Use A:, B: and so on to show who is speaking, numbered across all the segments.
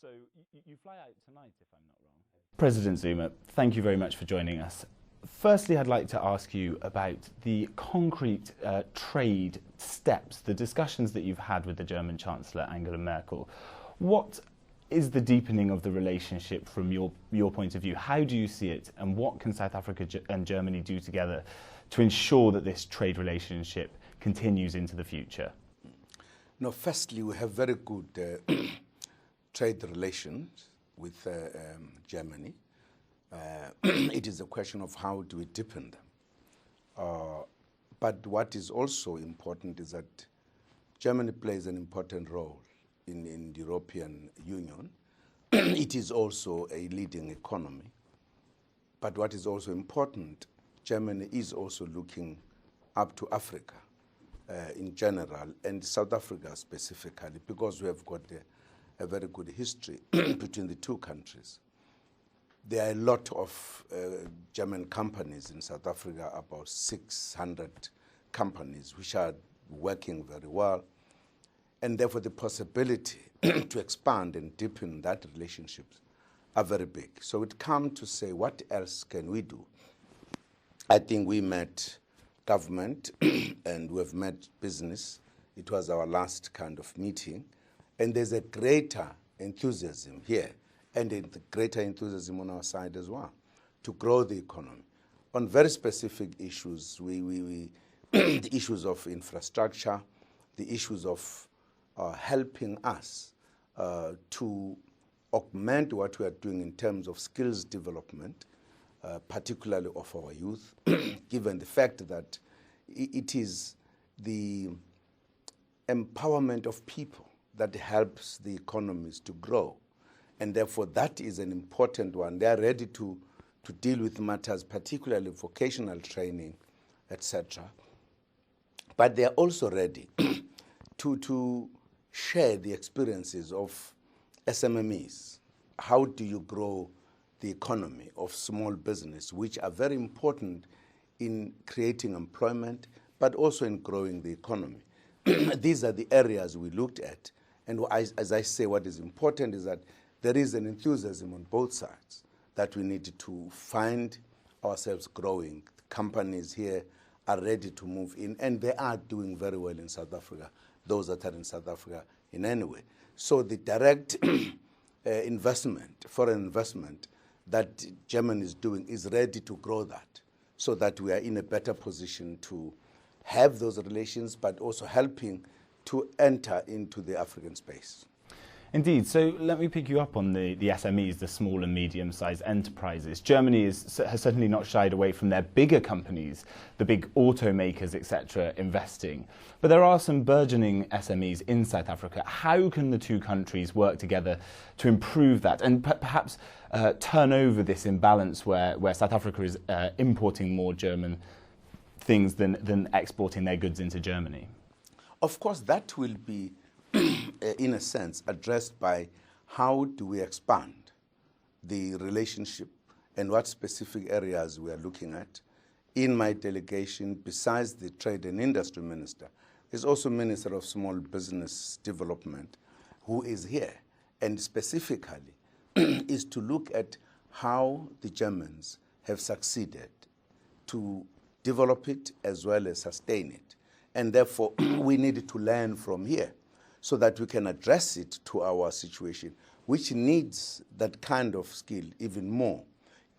A: So you fly out tonight, if I'm not wrong. President Zuma, thank you very much for joining us. Firstly, I'd like to ask you about the concrete trade steps, the discussions that you've had with the German Chancellor, Angela Merkel. What is the deepening of the relationship from your point of view? How do you see it, and what can South Africa and Germany do together to ensure that this trade relationship continues into the future?
B: No, firstly, we have very good trade relations with Germany. It is a question of how do we deepen them. But what is also important is that Germany plays an important role in the European Union. It is also a leading economy. But what is also important, Germany is also looking up to Africa in general, and South Africa specifically, because we have got a very good history between the two countries. There are a lot of German companies in South Africa, about 600 companies, which are working very well. And therefore, the possibility to expand and deepen that relationships are very big. So it comes to say, what else can we do? I think we met government and we have met business. It was our last kind of meeting. And there's a greater enthusiasm here and a greater enthusiasm on our side as well to grow the economy. On very specific issues, the issues of infrastructure, the issues of helping us to augment what we are doing in terms of skills development, particularly of our youth, given the fact that it is the empowerment of people that helps the economies to grow. And therefore, that is an important one. They are ready to deal with matters, particularly vocational training, etc. But they are also ready to share the experiences of SMMEs. How do you grow the economy of small business, which are very important in creating employment, but also in growing the economy? These are the areas we looked at. And as I say, what is important is that there is an enthusiasm on both sides that we need to find ourselves growing. Companies here are ready to move in, and they are doing very well in South Africa, those that are in South Africa in any way. So the direct investment, foreign investment, that Germany is doing is ready to grow that, so that we are in a better position to have those relations, but also helping to enter into the African space.
A: Indeed. So let me pick you up on the SMEs, the small and medium-sized enterprises. Germany has certainly not shied away from their bigger companies, the big automakers, etc., investing. But there are some burgeoning SMEs in South Africa. How can the two countries work together to improve that and perhaps turn over this imbalance where South Africa is importing more German things than exporting their goods into Germany?
B: Of course, that will be, in a sense, addressed by how do we expand the relationship and what specific areas we are looking at. In my delegation, besides the Trade and Industry Minister, is also Minister of Small Business Development, who is here, and specifically is to look at how the Germans have succeeded to develop it as well as sustain it. And therefore, we need to learn from here so that we can address it to our situation, which needs that kind of skill even more,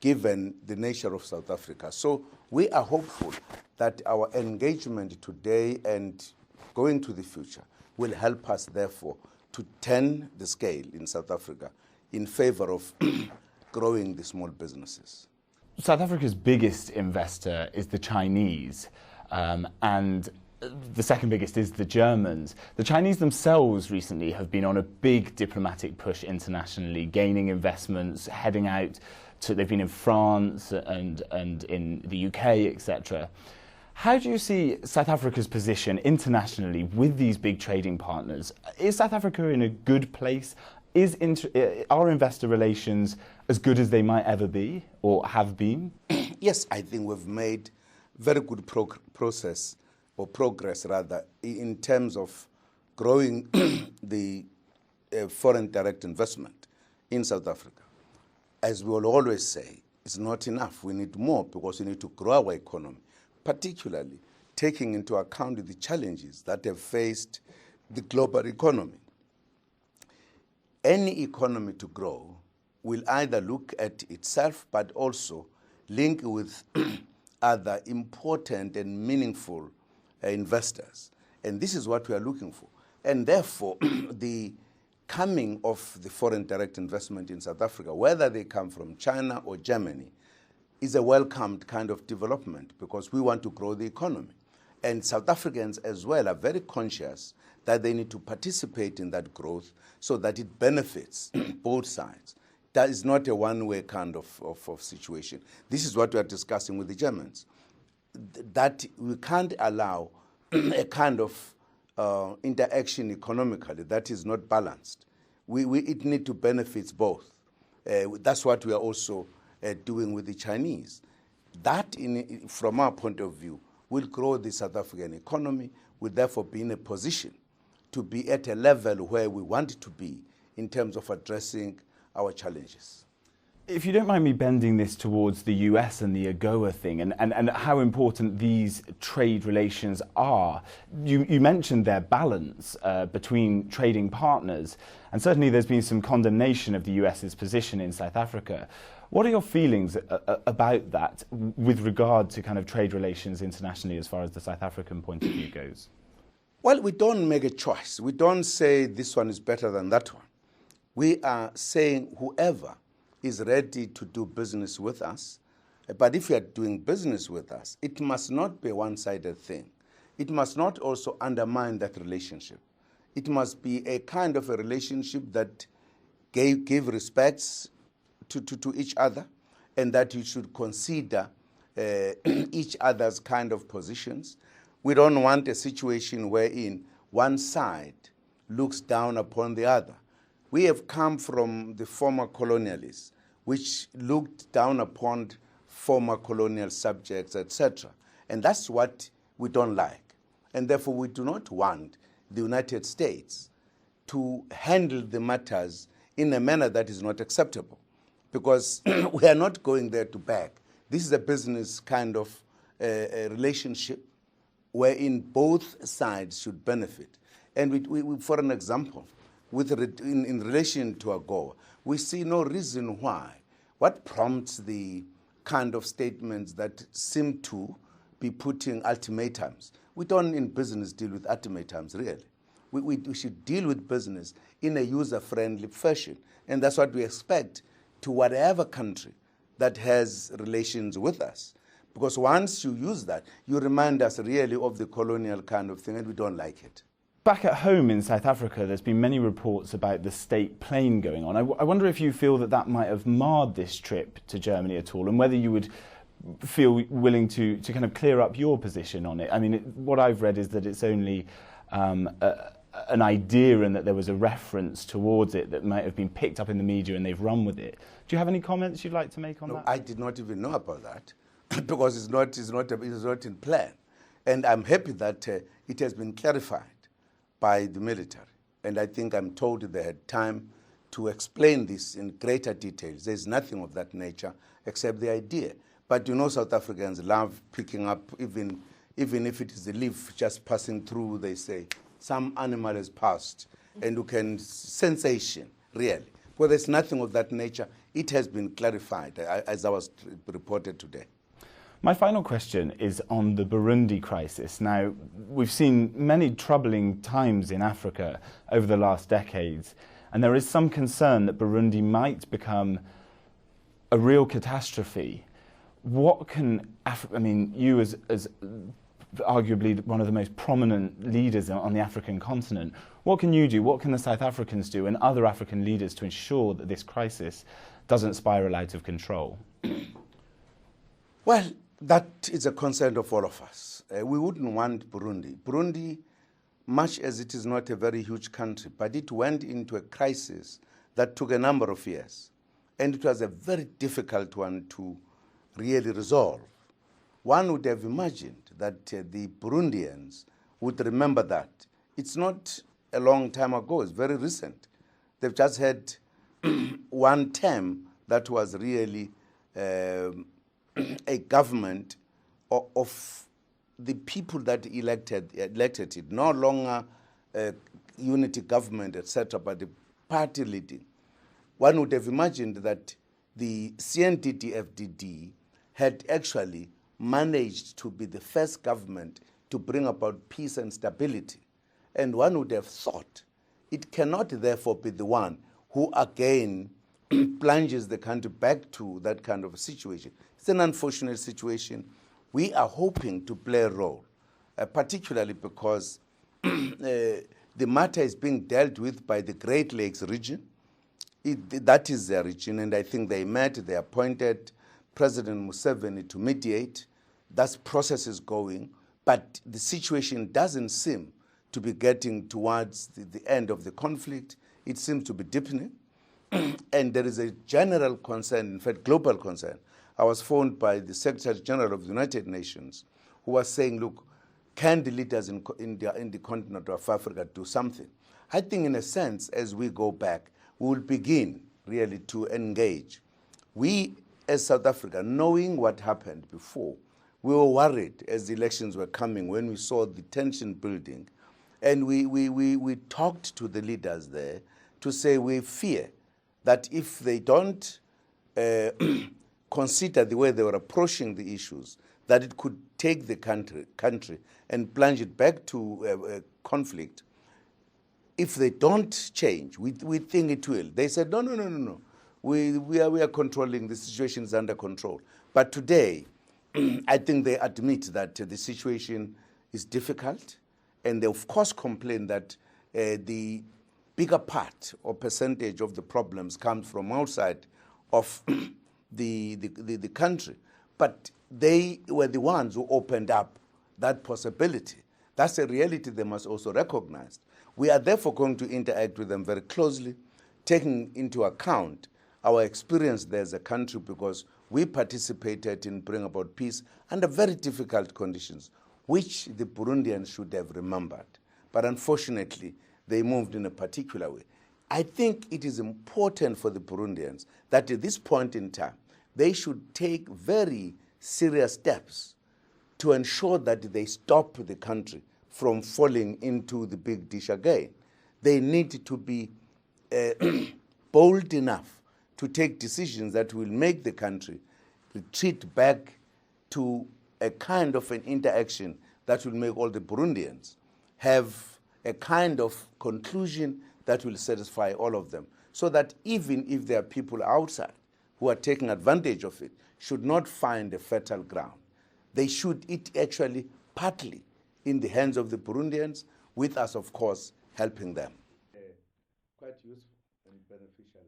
B: given the nature of South Africa. So we are hopeful that our engagement today and going to the future will help us, therefore, to turn the scale in South Africa in favor of growing the small businesses.
A: South Africa's biggest investor is the Chinese, and the second biggest is the Germans. The Chinese themselves recently have been on a big diplomatic push internationally, gaining investments, heading out to, they've been in France and in the UK, etc. How do you see South Africa's position internationally with these big trading partners? Is South Africa in a good place? Are investor relations as good as they might ever be or have been?
B: Yes, I think we've made very good progress in terms of growing the foreign direct investment. in South Africa, as we will always say, is not enough. We need more because we need to grow our economy, particularly taking into account the challenges that have faced the global economy. Any economy to grow will either look at itself but also link with other important and meaningful investors. And this is what we are looking for. And therefore, the coming of the foreign direct investment in South Africa, whether they come from China or Germany, is a welcomed kind of development because we want to grow the economy. And South Africans as well are very conscious that they need to participate in that growth so that it benefits both sides. That is not a one-way kind of situation. This is what we are discussing with the Germans, that we can't allow a kind of interaction economically that is not balanced. It needs to benefit both. That's what we are also doing with the Chinese. That, from our point of view, will grow the South African economy, will therefore be in a position to be at a level where we want it to be in terms of addressing our challenges.
A: If you don't mind me bending this towards the US and the AGOA thing and how important these trade relations are, you mentioned their balance between trading partners, and certainly there's been some condemnation of the US's position in South Africa. What are your feelings about that with regard to kind of trade relations internationally as far as the South African point of view goes?
B: Well, we don't make a choice. We don't say this one is better than that one. We are saying whoever is ready to do business with us, but if you are doing business with us, it must not be a one-sided thing. It must not also undermine that relationship. It must be a kind of a relationship that give respects to each other, and that you should consider each other's kind of positions. We don't want a situation wherein one side looks down upon the other. We have come from the former colonialists, which looked down upon former colonial subjects, etc. And that's what we don't like. And therefore, we do not want the United States to handle the matters in a manner that is not acceptable, because we are not going there to beg. This is a business kind of a relationship wherein both sides should benefit. And we for an example, in relation to AGOA, we see no reason why. What prompts the kind of statements that seem to be putting ultimatums? We don't in business deal with ultimatums, really. We should deal with business in a user-friendly fashion. And that's what we expect to whatever country that has relations with us. Because once you use that, you remind us really of the colonial kind of thing, and we don't like it.
A: Back at home in South Africa, there's been many reports about the state plane going on. I wonder if you feel that that might have marred this trip to Germany at all, and whether you would feel willing to kind of clear up your position on it. I mean, what I've read is that it's only an idea and that there was a reference towards it that might have been picked up in the media and they've run with it. Do you have any comments you'd like to make on that?
B: I did not even know about that because it's not in plan. And I'm happy that it has been clarified by the military. And I think I'm told they had time to explain this in greater details. There's nothing of that nature except the idea. But you know, South Africans love picking up, even if it is a leaf just passing through, they say, some animal has passed, and you can, sensation, really. Well, there's nothing of that nature. It has been clarified, as I was reported today.
A: My final question is on the Burundi crisis. Now, we've seen many troubling times in Africa over the last decades, and there is some concern that Burundi might become a real catastrophe. What can you as arguably one of the most prominent leaders on the African continent, what can you do, what can the South Africans do and other African leaders to ensure that this crisis doesn't spiral out of control?
B: Well, that is a concern of all of us. We wouldn't want Burundi. Burundi, much as it is not a very huge country, but it went into a crisis that took a number of years. And it was a very difficult one to really resolve. One would have imagined that the Burundians would remember that. It's not a long time ago, it's very recent. They've just had one term that was really a government of the people that elected it, no longer unity government, etc., but the party leading. One would have imagined that the CNDD-FDD had actually managed to be the first government to bring about peace and stability. And one would have thought it cannot therefore be the one who again plunges the country back to that kind of a situation. It's an unfortunate situation. We are hoping to play a role, particularly because the matter is being dealt with by the Great Lakes region. That is their region, and I think they appointed President Museveni to mediate. That process is going, but the situation doesn't seem to be getting towards the end of the conflict. It seems to be deepening, and there is a general concern, in fact, global concern. I was phoned by the Secretary General of the United Nations, who was saying, look, can the leaders in the continent of Africa do something? I think in a sense, as we go back, we will begin really to engage. We, as South Africa, knowing what happened before, we were worried as the elections were coming when we saw the tension building. And we talked to the leaders there to say we fear that if they don't consider the way they were approaching the issues, that it could take the country and plunge it back to conflict. If they don't change, we think it will. They said, no. We are controlling, the situation is under control. But today, I think they admit that the situation is difficult, and they of course complain that the bigger part or percentage of the problems comes from outside of the country. But they were the ones who opened up that possibility. That's a reality they must also recognize. We are therefore going to interact with them very closely, taking into account our experience there as a country, because we participated in bringing about peace under very difficult conditions, which the Burundians should have remembered. But unfortunately, they moved in a particular way. I think it is important for the Burundians that at this point in time, they should take very serious steps to ensure that they stop the country from falling into the big dish again. They need to be bold enough to take decisions that will make the country retreat back to a kind of an interaction that will make all the Burundians have a kind of conclusion that will satisfy all of them, so that even if there are people outside who are taking advantage of it, should not find a fertile ground. They should it actually partly in the hands of the Burundians, with us, of course, helping them. Quite useful and beneficial.